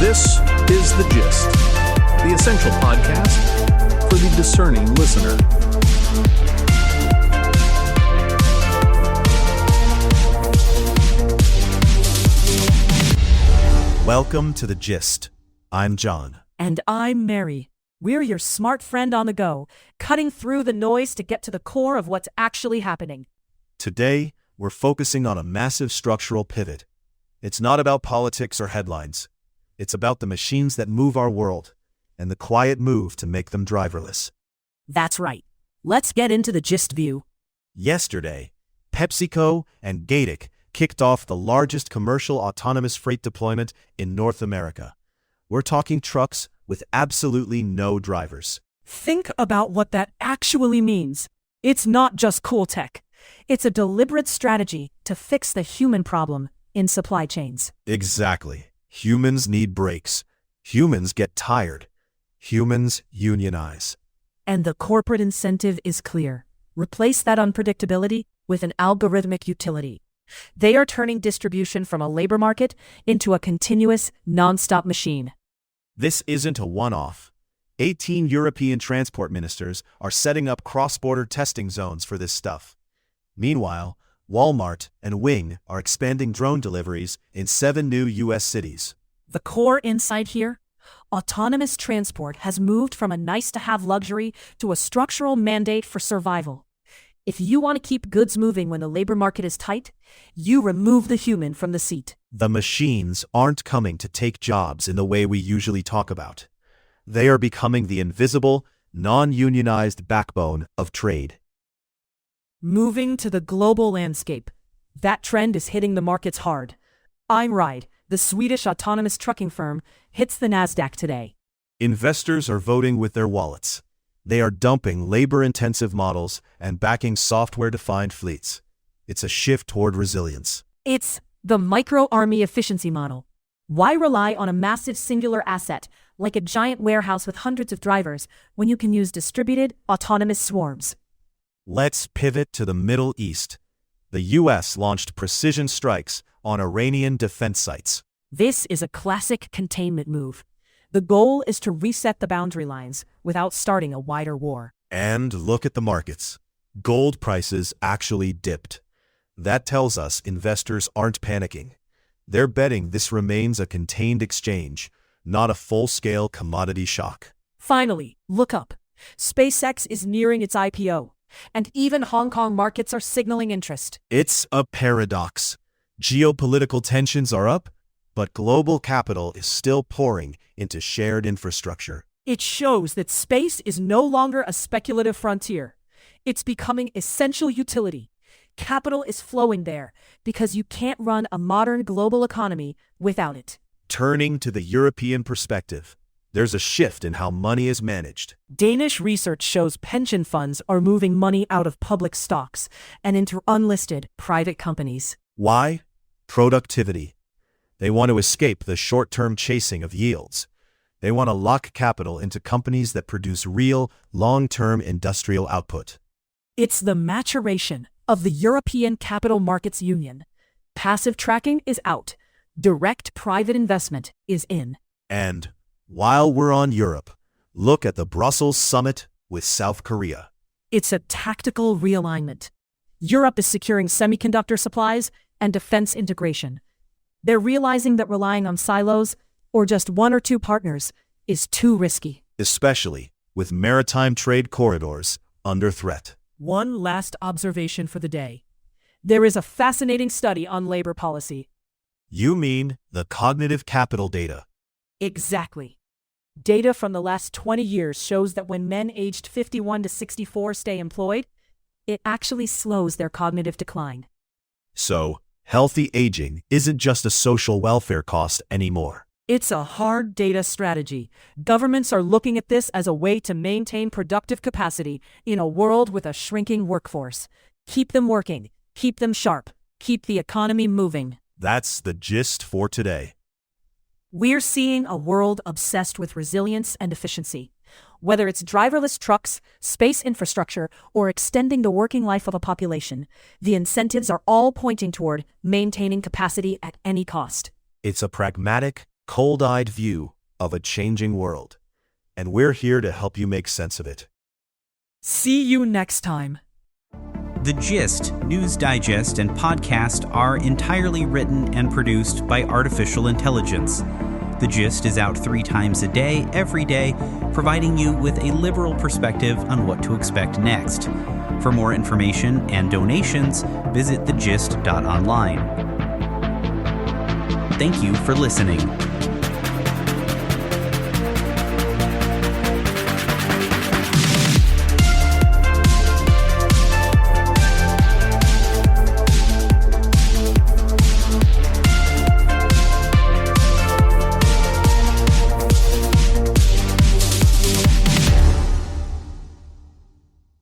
This is The Gist, the essential podcast for the discerning listener. Welcome to The Gist. I'm John. And I'm Mary. We're your smart friend on the go, cutting through the noise to get to the core of what's actually happening. Today, we're focusing on a massive structural pivot. It's not about politics or headlines. It's about the machines that move our world and the quiet move to make them driverless. That's right. Let's get into the gist view. Yesterday, PepsiCo and Gatic kicked off the largest commercial autonomous freight deployment in North America. We're talking trucks with absolutely no drivers. Think about what that actually means. It's not just cool tech. It's a deliberate strategy to fix the human problem in supply chains. Exactly. Humans need breaks. Humans get tired. Humans unionize. And the corporate incentive is clear. Replace that unpredictability with an algorithmic utility. They are turning distribution from a labor market into a continuous, non-stop machine. This isn't a one-off. 18 European transport ministers are setting up cross-border testing zones for this stuff. Meanwhile, Walmart and Wing are expanding drone deliveries in 7 new U.S. cities. The core insight here? Autonomous transport has moved from a nice-to-have luxury to a structural mandate for survival. If you want to keep goods moving when the labor market is tight, you remove the human from the seat. The machines aren't coming to take jobs in the way we usually talk about. They are becoming the invisible, non-unionized backbone of trade. Moving to the global landscape. That trend is hitting the markets hard. Einride, the Swedish autonomous trucking firm, hits the Nasdaq today. Investors are voting with their wallets. They are dumping labor-intensive models and backing software-defined fleets. It's a shift toward resilience. It's the micro-army efficiency model. Why rely on a massive singular asset, like a giant warehouse with hundreds of drivers, when you can use distributed, autonomous swarms? Let's pivot to the Middle East. The U.S. launched precision strikes on Iranian defense sites. This is a classic containment move. The goal is to reset the boundary lines without starting a wider war. And look at the markets. Gold prices actually dipped. That tells us investors aren't panicking. They're betting this remains a contained exchange, not a full-scale commodity shock. Finally, look up. SpaceX is nearing its IPO, and even Hong Kong markets are signaling interest. It's a paradox. Geopolitical tensions are up, but global capital is still pouring into shared infrastructure. It shows that space is no longer a speculative frontier. It's becoming essential utility. Capital is flowing there because you can't run a modern global economy without it. Turning to the European perspective, there's a shift in how money is managed. Danish research shows pension funds are moving money out of public stocks and into unlisted private companies. Why? Productivity. They want to escape the short-term chasing of yields. They want to lock capital into companies that produce real, long-term industrial output. It's the maturation of the European Capital Markets Union. Passive tracking is out. Direct private investment is in. And while we're on Europe, look at the Brussels summit with South Korea. It's a tactical realignment. Europe is securing semiconductor supplies and defense integration. They're realizing that relying on silos, or just one or two partners, is too risky. Especially with maritime trade corridors under threat. One last observation for the day. There is a fascinating study on labor policy. You mean the cognitive capital data? Exactly. Data from the last 20 years shows that when men aged 51 to 64 stay employed, it actually slows their cognitive decline. So, healthy aging isn't just a social welfare cost anymore. It's a hard data strategy. Governments are looking at this as a way to maintain productive capacity in a world with a shrinking workforce. Keep them working, keep them sharp, keep the economy moving. That's the gist for today. We're seeing a world obsessed with resilience and efficiency. Whether it's driverless trucks, space infrastructure, or extending the working life of a population, the incentives are all pointing toward maintaining capacity at any cost. It's a pragmatic, cold-eyed view of a changing world, and we're here to help you make sense of it. See you next time. The Gist, News Digest, and podcast are entirely written and produced by artificial intelligence. The Gist is out 3 times a day, every day, providing you with a liberal perspective on what to expect next. For more information and donations, visit thegist.online. Thank you for listening.